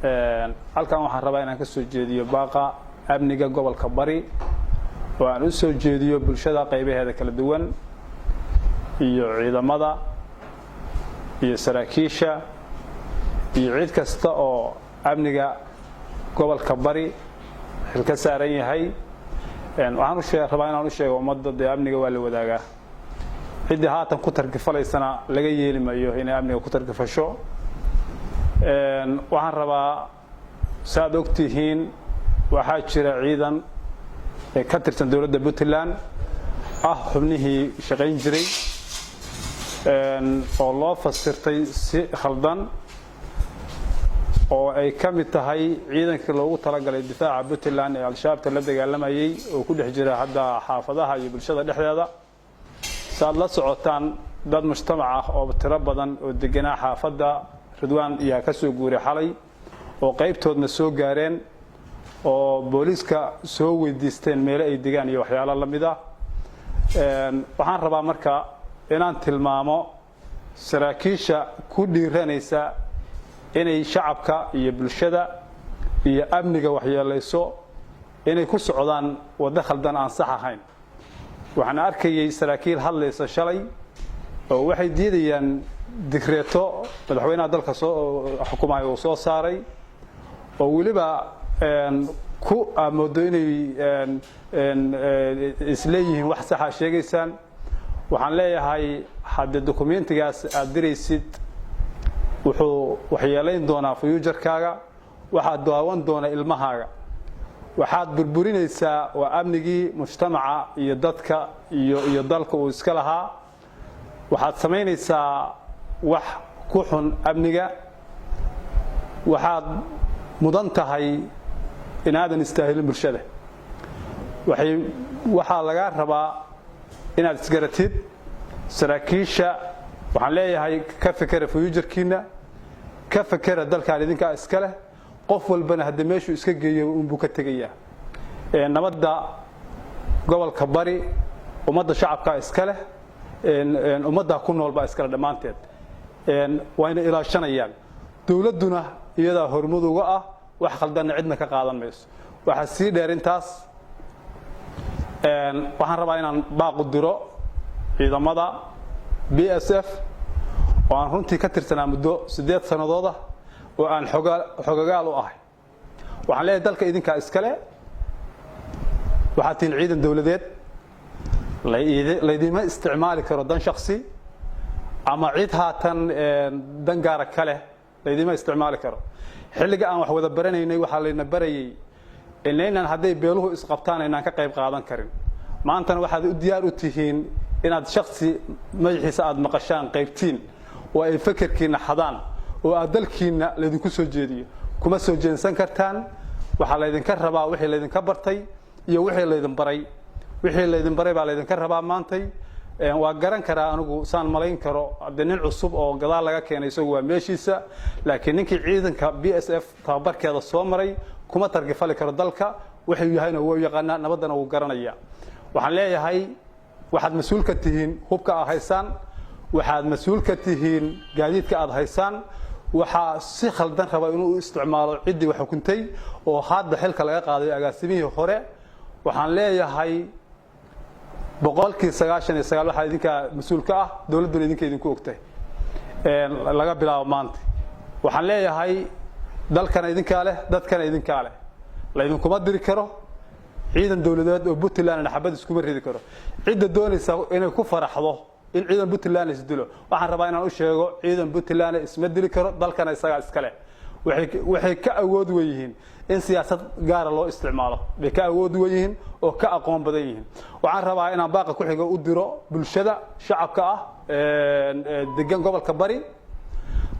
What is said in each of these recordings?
halkan waxaan rabaa inaan ka soo jeediyo baaqa amniga gobolka Bari oo aan u soo jeediyo bulshada qaybaheeda kala duwan iyo ciidamada iyo saraakiisha iyo cid kasta oo amniga gobolka Bari xilka saaran yahay waxaan rabaa inaan u sheego ummadda amniga waa la wadaagaa cidii haatan ku tarkifalaysan laga yeeli maayo inay amniga ku tarkifasho waxaan rabaa saad ogtihiin waxaa jira ciidan ka tirsan dawladda Puntland xubnihii shaqayn jiray oo loo fasirtay si khaldan oo ay ka mid tahay ciidankii loogu talagalay difaaca Puntland ee al-shabaabta la dagaalamayay oo ku dhex jira hadda xaafadaha iyo bulshada dhexdeeda saad la socotaan dad mujtamac oo tiro badan oo deganaa xaafada Ridwaan iyo ka soo guuray xalay oo qaybtoodna soo gaareen oo booliska soo weydiisteen meel ay degaan iyo waxyaalo la mid ah waxaan rabaa marka inaan tilmaamo saraakiisha ku dhiiranaysa inay shacabka iyo bulshada iyo amniga waxyeelayso inay ku socdaan wada khaldan aan sax ahayn waxaan arkayay saraakiil hadlaysa shalay oo waxay diidayaan dikreeto madaxweynaha dalka soo xukumayo oo soo saaray oo waliba ku amoodo inay isleeyihiin wax sax ah sheegaysan waxaan leeyahay hadda dokumentigaas aad diraysid wuxuu waxyeelayn doonaa future-kaaga waxaad daawan doona ilmahaaga waxaad burburinaysaa waa amnigii mujtamaca iyo dadka iyo dalka uu iska lahaa waxaad sameynaysaa wax ku xun amniga waxaad mudan tahay inaadan istaahilin bulshada waxaa laga rabaa inaad isgaratid saraakiisha waxaan leeyahay ka fikira future-kiina ka fikira dalka idinka iska leh qof walbana hadda meeshu iska geeyo buu ka tagayaa nabadda gobolka Bari ummadda shacabka iska leh ummadda ku nool baa iska dhamaanteed wayna ilaashanayaan dawladuna iyada hormud uga ah wax khaldan cidna ka qaadan mayso waxa si dheer intaas waxaan rabaa inaan baaqo diro ciidamada BSF oo aan runtii ka tirsanaa muddo 8 sanadood oo aan xogagaal u ahay waxaan leeyahay dalka idinka iska leh waxaad tiin ciidan dawladeed laydima isticmaali karo dan shakhsi ama cid haatan dan gaar ah kale laydima isticmaali karo xilliga aan wax wada baranaynay waxa layna barayay inaynan haday beeluhu isqabtaan inaan ka qayb qaadan karin maantana waxaad u diyaar u tihiin inaad shakhsi magaciisa aad maqashaan qaybtiin oo ay fikirkiina xadaan oo aad dalkiina leedinku soo jeediyo kuma soo jeensan kartaan waxa leedinka rabaa wixii leedinka bartay iyo wixii leedin baray baa leedinka rabaa maantay waa garan karaa anigu saan malayn karo nin cusub oo gadaal laga keenay isagu waa meeshiisa laakiin ninkii ciidanka BSF tababarkeeda soo maray kuma targifali karo dalka wixii yahayna wuu yaqaanaa nabadana wuu garanaya waxaan leeyahay waxaad mas'uul ka tihiin hubka aad haysaan waxaad mas'uul ka tihiin gaadiidka aad haysaan waxa si khaldan raba inuu isticmaalo cidii wax xukuntay oo hadda xilka laga qaaday agaasimihii hore waxaan leeyahay boqolkii 99 waxa idinka mas'uulka ah dawladdu idinku ogtay laga bilaabo maanta waxaan leeyahay dalkana idinka leh dadkana idinka leh la idinkuma diri karo ciidan dawladeed oo Puntland xabad isku ridi karo cidda doonaysa inay ku faraxdo in ciidan Puntland isdilo waxaan rabaa inaan u sheego ciidan Puntland isma dili karo dalkana isaga iska leh waxay ka awood weeyeen in siyaasad gaar loo isticmaalo bay ka awood weeyeen oo ka aqoon badan yihiin waxaan rabaa inaan baaqa ku xigo u diro bulshada shacabka ah degan gobolka Bari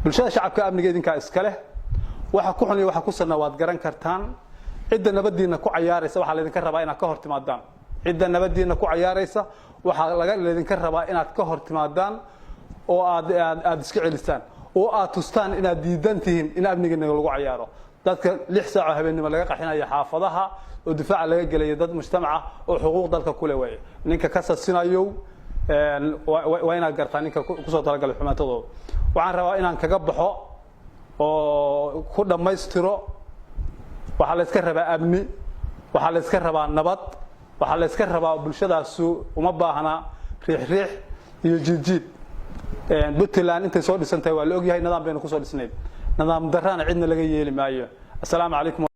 bulshada shacabka amniga idinka iska leh waxa ku xun iyo waxa ku sanaa waad garan kartaan cidda nabadiina ku ciyaaraysa waxa leedinka rabaa inaad ka hortimaadaan cidda nabadiina ku ciyaaraysa waxa laga leedinka rabaa inaad ka hortimaadaan oo aad iska celisaan oo aad tustaan inaad diidantihiin in amniga lagu ciyaaro dadka 6 saac habeenimo laga qaxinayo xaafadaha oo difaac laga galayo dad mujtamaca oo xuquuq dalka ku leh way ninka ka sasinayo waa inaad gartaan ninka ku soo talagalay xumaantadooda waxaan rabaa inaan kaga baxo oo ku dhamaystiro waxa la iska rabaa amni waxa la iska rabaa nabad waxa la iska rabaa bulshadaas uma baahna riix iyo jiid Puntland intay soo dhisantay waa la og yahay nidaam baynu ku soo dhisnayd nidaam darrana cidna laga yeeli maayo assalaamu calaykum